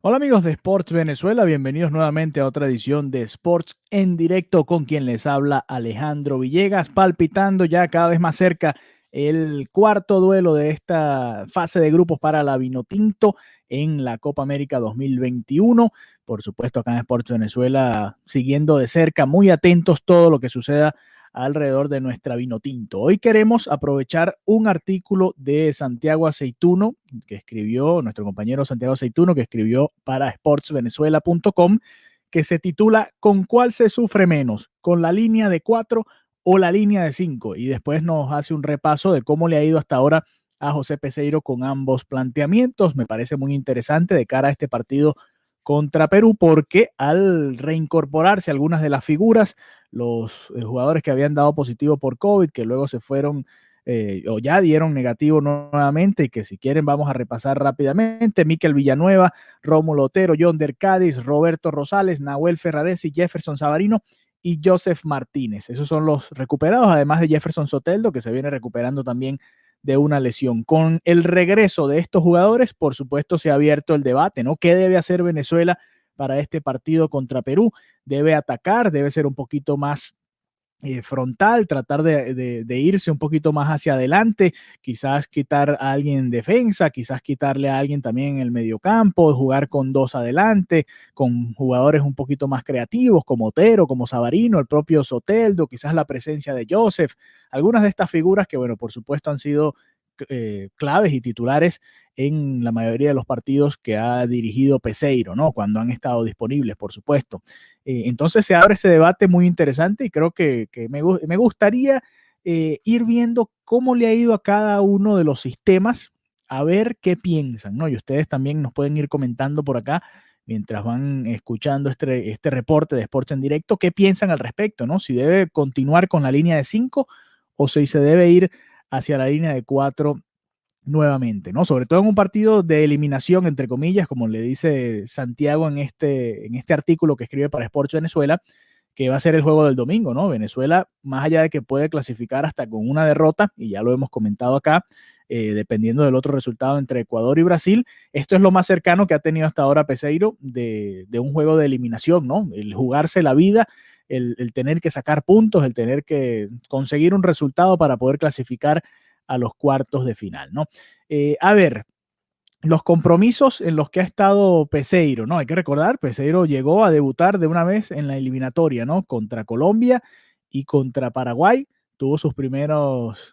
Hola amigos de Sports Venezuela, bienvenidos nuevamente a otra edición de Sports en directo con quien les habla Alejandro Villegas, palpitando ya cada vez más cerca el cuarto duelo de esta fase de grupos para la Vinotinto en la Copa América 2021. Por supuesto acá en Sports Venezuela siguiendo de cerca, muy atentos todo lo que suceda alrededor de nuestra Vinotinto. Hoy queremos aprovechar un artículo de Santiago Aceituno, que escribió nuestro compañero Santiago Aceituno, que escribió para sportsvenezuela.com, que se titula ¿Con cuál se sufre menos? ¿Con la línea de 4 o la línea de 5? Y después nos hace un repaso de cómo le ha ido hasta ahora a José Peseiro con ambos planteamientos. Me parece muy interesante de cara a este partido contra Perú, porque al reincorporarse algunas de las figuras, los jugadores que habían dado positivo por COVID, que luego se fueron o ya dieron negativo nuevamente, y que si quieren vamos a repasar rápidamente: Mikel Villanueva, Rómulo Otero, Yonder Cádiz, Roberto Rosales, Nahuel Ferraresi, Jefferson Savarino y Joseph Martínez. Esos son los recuperados, además de Jefferson Soteldo, que se viene recuperando también de una lesión. Con el regreso de estos jugadores, por supuesto, se ha abierto el debate, ¿no? ¿Qué debe hacer Venezuela para este partido contra Perú? ¿Debe atacar? ¿Debe ser un poquito más frontal, tratar de irse un poquito más hacia adelante, quizás quitar a alguien en defensa, quizás quitarle a alguien también en el mediocampo, jugar con dos adelante, con jugadores un poquito más creativos como Otero, como Savarino, el propio Soteldo, quizás la presencia de Joseph, algunas de estas figuras que, bueno, por supuesto han sido claves y titulares en la mayoría de los partidos que ha dirigido Peseiro, ¿no? Cuando han estado disponibles, por supuesto. Entonces se abre ese debate muy interesante, y creo que me gustaría ir viendo cómo le ha ido a cada uno de los sistemas, a ver qué piensan, ¿no? Y ustedes también nos pueden ir comentando por acá mientras van escuchando este reporte de Sports en Directo, qué piensan al respecto, ¿no? Si debe continuar con la línea de 5 o si se debe ir hacia la línea de 4 nuevamente, ¿no? Sobre todo en un partido de eliminación, entre comillas, como le dice Santiago en este artículo que escribe para Sports Venezuela, que va a ser el juego del domingo, ¿no? Venezuela, más allá de que puede clasificar hasta con una derrota, y ya lo hemos comentado acá, dependiendo del otro resultado entre Ecuador y Brasil, esto es lo más cercano que ha tenido hasta ahora Peseiro de un juego de eliminación, ¿no? El jugarse la vida, el tener que sacar puntos, el tener que conseguir un resultado para poder clasificar a los cuartos de final, ¿no? A ver, los compromisos en los que ha estado Peseiro, ¿no? Hay que recordar, Peseiro llegó a debutar de una vez en la eliminatoria, ¿no? Contra Colombia y contra Paraguay. Tuvo sus primeros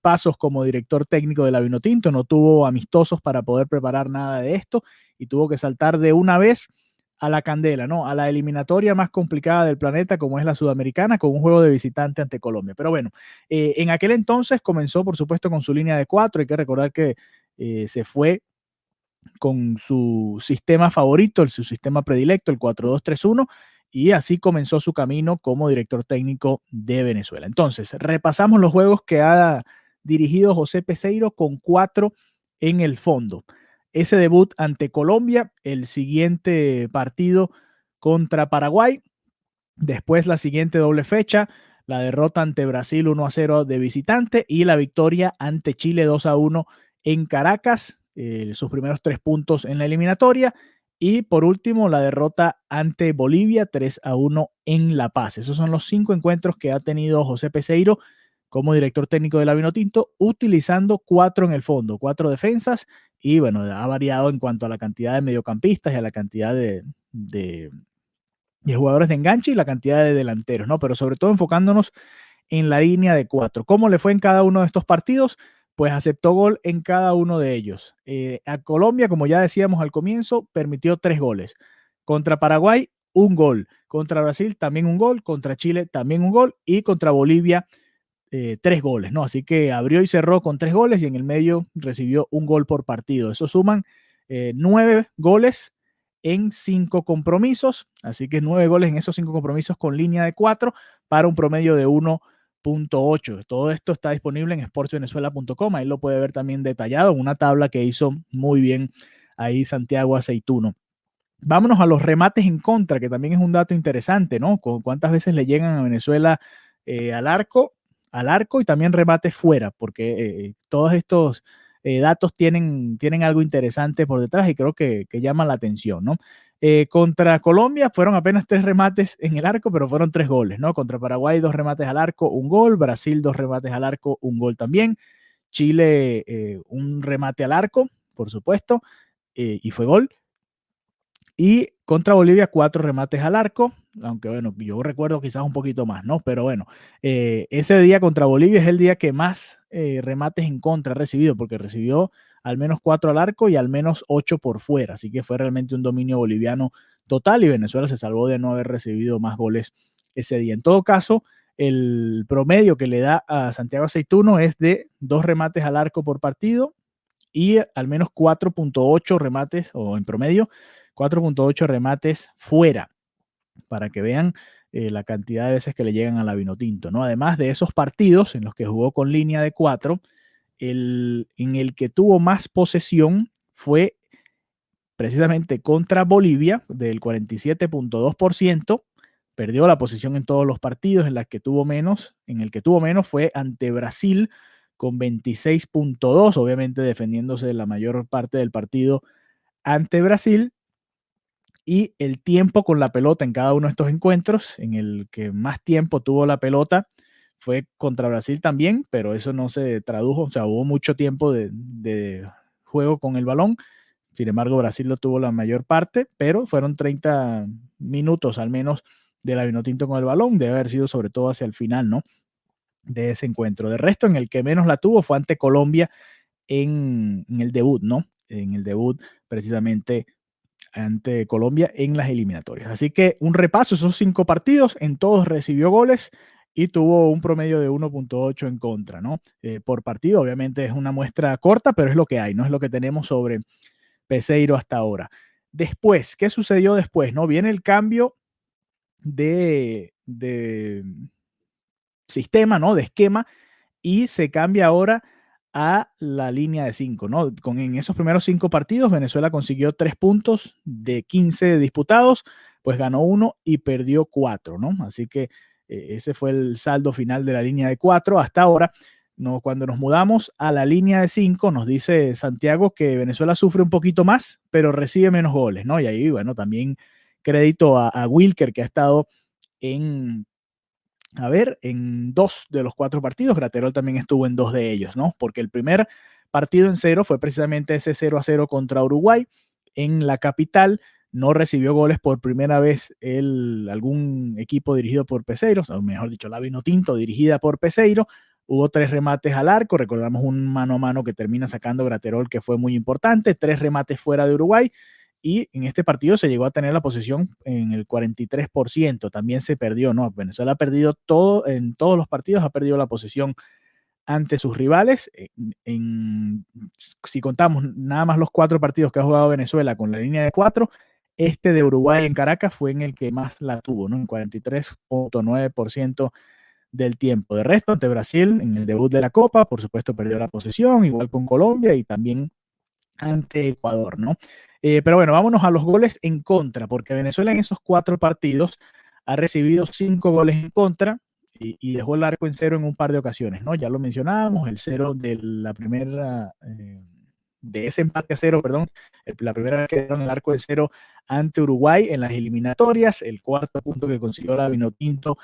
pasos como director técnico de la Vinotinto, no tuvo amistosos para poder preparar nada de esto y tuvo que saltar de una vez a la candela, ¿no? A la eliminatoria más complicada del planeta, como es la sudamericana, con un juego de visitante ante Colombia. Pero bueno, en aquel entonces comenzó, por supuesto, con su línea de 4. Hay que recordar que se fue con su sistema favorito, su sistema predilecto, el 4-2-3-1, y así comenzó su camino como director técnico de Venezuela. Entonces, repasamos los juegos que ha dirigido José Peseiro con 4 en el fondo. Ese debut ante Colombia, el siguiente partido contra Paraguay, después la siguiente doble fecha, la derrota ante Brasil 1-0 de visitante y la victoria ante Chile 2-1 en Caracas, sus primeros 3 puntos en la eliminatoria, y por último la derrota ante Bolivia 3-1 en La Paz. Esos son los 5 encuentros que ha tenido José Peseiro como director técnico de la Vinotinto, utilizando 4 en el fondo, 4 defensas, y bueno, ha variado en cuanto a la cantidad de mediocampistas y a la cantidad de jugadores de enganche y la cantidad de delanteros, ¿no? Pero sobre todo enfocándonos en la línea de 4. ¿Cómo le fue en cada uno de estos partidos? Pues aceptó gol en cada uno de ellos. A Colombia, como ya decíamos al comienzo, permitió 3 goles. Contra Paraguay, 1 gol. Contra Brasil, también 1 gol. Contra Chile, también 1 gol. Y contra Bolivia, 3 goles, ¿no? Así que abrió y cerró con 3 goles y en el medio recibió un gol por partido. Eso suman 9 goles en 5 compromisos, así que 9 goles en esos 5 compromisos con línea de 4 para un promedio de 1.8. Todo esto está disponible en sportsvenezuela.com, ahí lo puede ver también detallado en una tabla que hizo muy bien ahí Santiago Aceituno. Vámonos a los remates en contra, que también es un dato interesante, ¿no? ¿Cuántas veces le llegan a Venezuela al arco y también remates fuera? Porque todos estos datos tienen algo interesante por detrás y creo que llaman la atención, ¿no? Contra Colombia fueron apenas 3 remates en el arco, pero fueron 3 goles, ¿no? Contra Paraguay 2 remates al arco, un gol. Brasil 2 remates al arco, un gol también. Chile un remate al arco, por supuesto, y fue gol. Y contra Bolivia 4 remates al arco, aunque bueno, yo recuerdo quizás un poquito más, ¿no? Pero bueno, ese día contra Bolivia es el día que más remates en contra ha recibido, porque recibió al menos 4 al arco y al menos 8 por fuera, así que fue realmente un dominio boliviano total y Venezuela se salvó de no haber recibido más goles ese día. En todo caso, el promedio que le da a Santiago Aceituno es de 2 remates al arco por partido y al menos 4.8 remates, o en promedio, 4.8 remates fuera, para que vean la cantidad de veces que le llegan a la Vinotinto, ¿no? Además de esos partidos en los que jugó con línea de 4, en el que tuvo más posesión fue precisamente contra Bolivia, del 47.2%, perdió la posición en todos los partidos, en el que tuvo menos fue ante Brasil con 26.2, obviamente defendiéndose la mayor parte del partido ante Brasil, y el tiempo con la pelota en cada uno de estos encuentros, en el que más tiempo tuvo la pelota, fue contra Brasil también, pero eso no se tradujo, o sea, hubo mucho tiempo de juego con el balón. Sin embargo, Brasil lo tuvo la mayor parte, pero fueron 30 minutos al menos de la Vinotinto con el balón, debe haber sido sobre todo hacia el final, ¿no? De ese encuentro. De resto, en el que menos la tuvo fue ante Colombia en el debut, ¿no? En el debut precisamente ante Colombia en las eliminatorias. Así que un repaso, esos 5 partidos, en todos recibió goles y tuvo un promedio de 1.8 en contra, ¿no? Por partido, obviamente es una muestra corta, pero es lo que hay, no es lo que tenemos sobre Peseiro hasta ahora. Después, ¿qué sucedió después? ¿No? Viene el cambio de sistema, ¿no? De esquema, y se cambia ahora a la línea de 5, ¿no? En esos primeros 5 partidos, Venezuela consiguió 3 puntos de 15 disputados, pues ganó 1 y perdió 4, ¿no? Así que ese fue el saldo final de la línea de 4 hasta ahora. No, cuando nos mudamos a la línea de 5, nos dice Santiago que Venezuela sufre un poquito más, pero recibe menos goles, ¿no? Y ahí, bueno, también crédito a Wilker, que ha estado en 2 de los 4 partidos. Graterol también estuvo en 2 de ellos, ¿no? Porque el primer partido en 0 fue precisamente ese 0-0 contra Uruguay en la capital. No recibió goles por primera vez algún equipo dirigido por Peseiro, o mejor dicho, la Vinotinto dirigida por Peseiro. Hubo 3 remates al arco, recordamos un mano a mano que termina sacando Graterol, que fue muy importante, 3 remates fuera de Uruguay, y en este partido se llegó a tener la posesión en el 43%, también se perdió, ¿no? Venezuela ha perdido todo, en todos los partidos ha perdido la posesión ante sus rivales. Si contamos nada más los 4 partidos que ha jugado Venezuela con la línea de 4, este de Uruguay en Caracas fue en el que más la tuvo, ¿no? En 43.9% del tiempo. De resto, ante Brasil, en el debut de la Copa, por supuesto perdió la posesión, igual con Colombia y también ante Ecuador, ¿no? Pero bueno, vámonos a los goles en contra, porque Venezuela en esos 4 partidos ha recibido 5 goles en contra y dejó el arco en 0 en un par de ocasiones, ¿no? Ya lo mencionábamos, el 0 de la primera, de ese empate a 0, perdón, la primera vez que dieron el arco en 0 ante Uruguay en las eliminatorias, el 4.º punto que consiguió la Vinotinto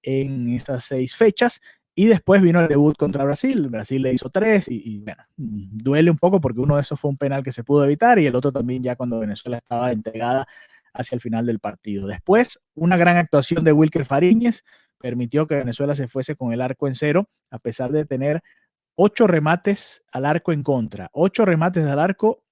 en estas 6 fechas. Y después vino el debut contra Brasil. Brasil le hizo 3 y bueno, duele un poco porque uno de esos fue un penal que se pudo evitar y el otro también ya cuando Venezuela estaba entregada hacia el final del partido. Después, una gran actuación de Wilker Fariñez permitió que Venezuela se fuese con el arco en 0, a pesar de tener 8 remates al arco en contra. 8 remates al arco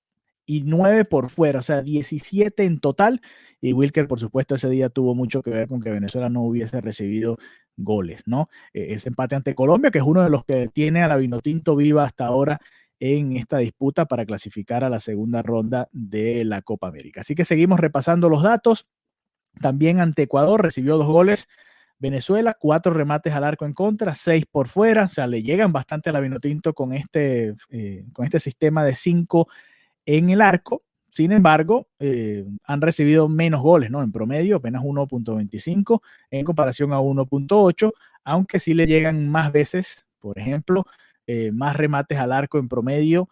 y 9 por fuera, o sea, 17 en total. Y Wilker, por supuesto, ese día tuvo mucho que ver con que Venezuela no hubiese recibido goles, ¿no? Ese empate ante Colombia, que es uno de los que tiene a la Vinotinto viva hasta ahora en esta disputa para clasificar a la segunda ronda de la Copa América. Así que seguimos repasando los datos. También ante Ecuador recibió 2 goles. Venezuela, 4 remates al arco en contra, 6 por fuera. O sea, le llegan bastante a la Vinotinto con este sistema de 5 en el arco. Sin embargo, han recibido menos goles, ¿no? En promedio, apenas 1.25 en comparación a 1.8, aunque sí le llegan más veces, por ejemplo, más remates al arco en promedio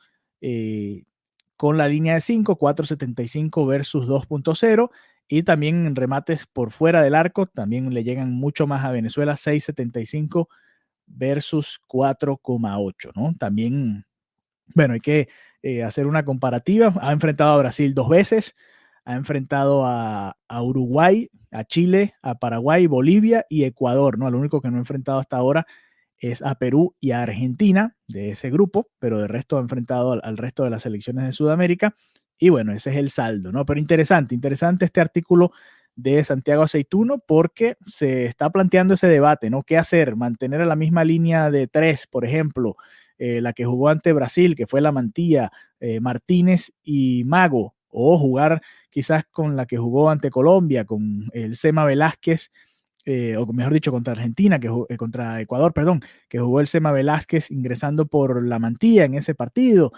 con la línea de 5, 4.75 versus 2.0, y también en remates por fuera del arco, también le llegan mucho más a Venezuela, 6.75 versus 4.8, ¿no? También, bueno, hay que hacer una comparativa. Ha enfrentado a Brasil 2 veces, ha enfrentado a Uruguay, a Chile, a Paraguay, Bolivia y Ecuador, ¿no? Lo único que no ha enfrentado hasta ahora es a Perú y a Argentina de ese grupo, pero de resto ha enfrentado al resto de las selecciones de Sudamérica. Y bueno, ese es el saldo, ¿no? Pero interesante este artículo de Santiago Aceituno, porque se está planteando ese debate, ¿no? ¿Qué hacer? ¿Mantener a la misma línea de 3, por ejemplo, la que jugó ante Brasil, que fue la Mantilla, Martínez y Mago, o jugar quizás con la que jugó ante Colombia, con el Sema Velázquez, o mejor dicho, contra Argentina, contra Ecuador, perdón, que jugó el Sema Velázquez ingresando por la Mantilla en ese partido,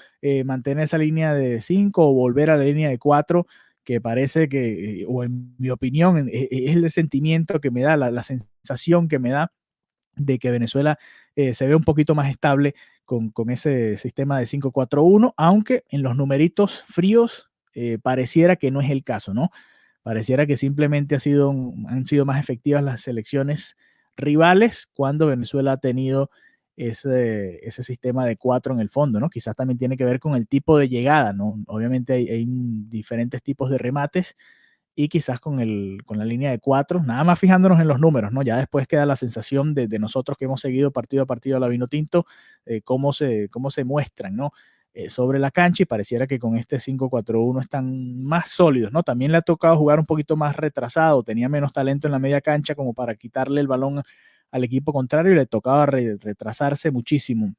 mantener esa línea de 5 o volver a la línea de 4, que parece que, o en mi opinión, es el sentimiento que me da, la sensación que me da de que Venezuela se ve un poquito más estable con ese sistema de 5-4-1, aunque en los numeritos fríos pareciera que no es el caso, ¿no? Pareciera que simplemente han sido más efectivas las selecciones rivales cuando Venezuela ha tenido ese sistema de 4 en el fondo, ¿no? Quizás también tiene que ver con el tipo de llegada, ¿no? Obviamente hay diferentes tipos de remates, y quizás con la línea de 4, nada más fijándonos en los números, ¿no? Ya después queda la sensación de nosotros que hemos seguido partido a partido a la Vinotinto, cómo se muestran, ¿no? Sobre la cancha, y pareciera que con este 5-4-1 están más sólidos, ¿no? También le ha tocado jugar un poquito más retrasado, tenía menos talento en la media cancha como para quitarle el balón al equipo contrario, y le tocaba retrasarse muchísimo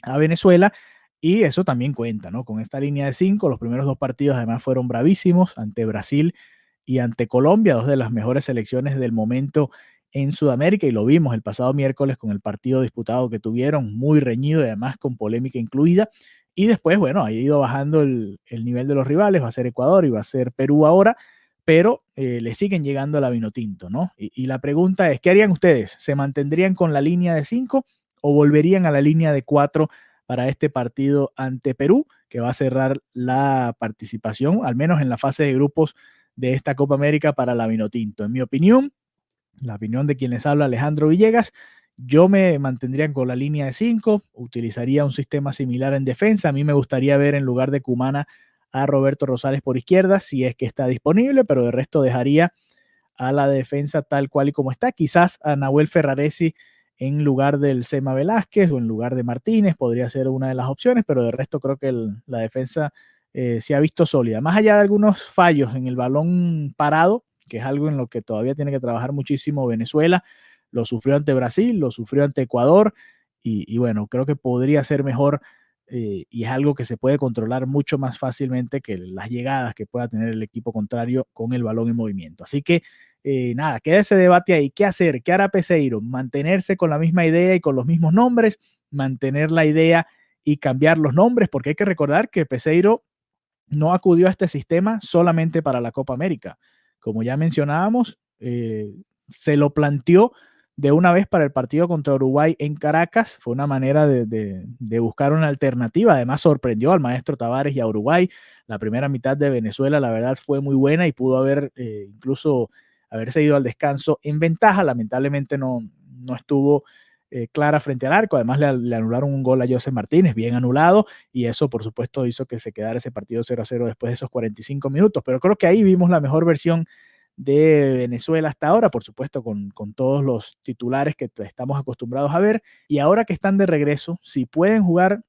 a Venezuela, y eso también cuenta, ¿no? Con esta línea de 5, los primeros 2 partidos además fueron bravísimos ante Brasil y ante Colombia, 2 de las mejores selecciones del momento en Sudamérica, y lo vimos el pasado miércoles con el partido disputado que tuvieron, muy reñido y además con polémica incluida. Y después, bueno, ha ido bajando el nivel de los rivales, va a ser Ecuador y va a ser Perú ahora, pero le siguen llegando a la Vinotinto, ¿no? Y la pregunta es, ¿qué harían ustedes? ¿Se mantendrían con la línea de 5 o volverían a la línea de 4 para este partido ante Perú, que va a cerrar la participación, al menos en la fase de grupos de esta Copa América, para la Vinotinto? En mi opinión, la opinión de quien les habla, Alejandro Villegas, yo me mantendría con la línea de 5, utilizaría un sistema similar en defensa. A mí me gustaría ver en lugar de Cumana a Roberto Rosales por izquierda, si es que está disponible, pero de resto dejaría a la defensa tal cual y como está. Quizás a Nahuel Ferraresi en lugar del Sema Velázquez o en lugar de Martínez podría ser una de las opciones, pero de resto creo que la defensa se ha visto sólida. Más allá de algunos fallos en el balón parado, que es algo en lo que todavía tiene que trabajar muchísimo Venezuela, lo sufrió ante Brasil, lo sufrió ante Ecuador, y bueno, creo que podría ser mejor, y es algo que se puede controlar mucho más fácilmente que las llegadas que pueda tener el equipo contrario con el balón en movimiento. Así que nada, queda ese debate ahí. ¿Qué hacer? ¿Qué hará Peseiro? ¿Mantenerse con la misma idea y con los mismos nombres? ¿Mantener la idea y cambiar los nombres? Porque hay que recordar que Peseiro no acudió a este sistema solamente para la Copa América. Como ya mencionábamos, se lo planteó de una vez para el partido contra Uruguay en Caracas. Fue una manera de buscar una alternativa. Además, sorprendió al maestro Tavares y a Uruguay. La primera mitad de Venezuela, la verdad, fue muy buena y pudo incluso haberse ido al descanso en ventaja. Lamentablemente no estuvo clara frente al arco. Además, le anularon un gol a José Martínez, bien anulado, y eso, por supuesto, hizo que se quedara ese partido 0-0 después de esos 45 minutos. Pero creo que ahí vimos la mejor versión de Venezuela hasta ahora, por supuesto, con todos los titulares que estamos acostumbrados a ver. Y ahora que están de regreso, si pueden jugar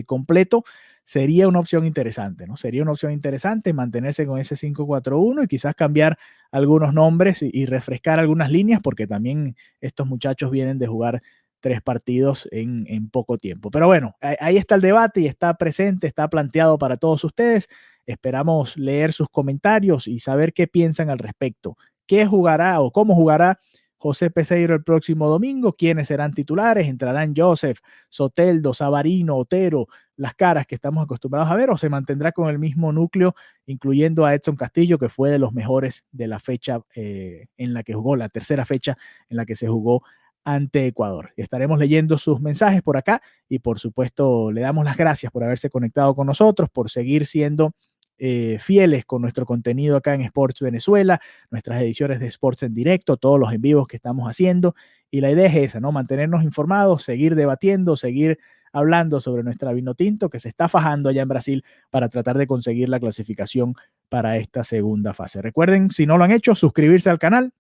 completo, sería una opción interesante, ¿no? Sería una opción interesante mantenerse con ese 5-4-1 y quizás cambiar algunos nombres y refrescar algunas líneas, porque también estos muchachos vienen de jugar 3 partidos en poco tiempo. Pero bueno, ahí está el debate y está presente, está planteado para todos ustedes. Esperamos leer sus comentarios y saber qué piensan al respecto. ¿Qué jugará o cómo jugará José Peseiro el próximo domingo? ¿Quiénes serán titulares? ¿Entrarán Joseph, Soteldo, Savarino, Otero, las caras que estamos acostumbrados a ver, o se mantendrá con el mismo núcleo, incluyendo a Edson Castillo, que fue de los mejores de la fecha en la que jugó, la tercera fecha en la que se jugó ante Ecuador? Estaremos leyendo sus mensajes por acá y por supuesto le damos las gracias por haberse conectado con nosotros, por seguir siendo fieles con nuestro contenido acá en Sports Venezuela, nuestras ediciones de Sports en directo, todos los en vivos que estamos haciendo. Y la idea es esa, ¿no? Mantenernos informados, seguir debatiendo, seguir hablando sobre nuestra Vinotinto que se está fajando allá en Brasil para tratar de conseguir la clasificación para esta segunda fase. Recuerden, si no lo han hecho, suscribirse al canal,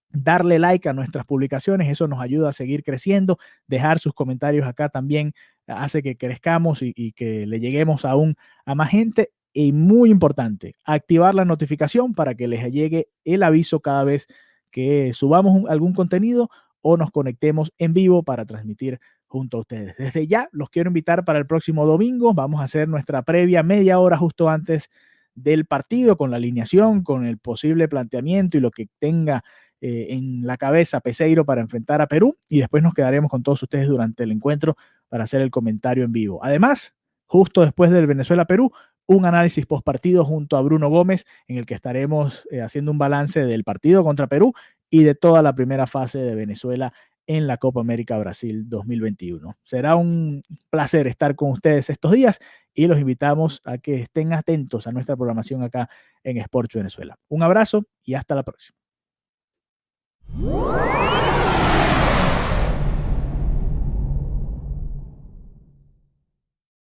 darle like a nuestras publicaciones, eso nos ayuda a seguir creciendo, dejar sus comentarios acá también hace que crezcamos y que le lleguemos aún a más gente. Y muy importante, activar la notificación para que les llegue el aviso cada vez que subamos algún contenido o nos conectemos en vivo para transmitir junto a ustedes. Desde ya los quiero invitar para el próximo domingo. Vamos a hacer nuestra previa media hora justo antes del partido, con la alineación, con el posible planteamiento y lo que tenga en la cabeza Peseiro para enfrentar a Perú, y después nos quedaremos con todos ustedes durante el encuentro para hacer el comentario en vivo. Además, justo después del Venezuela-Perú, un análisis post partido junto a Bruno Gómez, en el que estaremos haciendo un balance del partido contra Perú y de toda la primera fase de Venezuela en la Copa América Brasil 2021. Será un placer estar con ustedes estos días y los invitamos a que estén atentos a nuestra programación acá en Sports Venezuela. Un abrazo y hasta la próxima.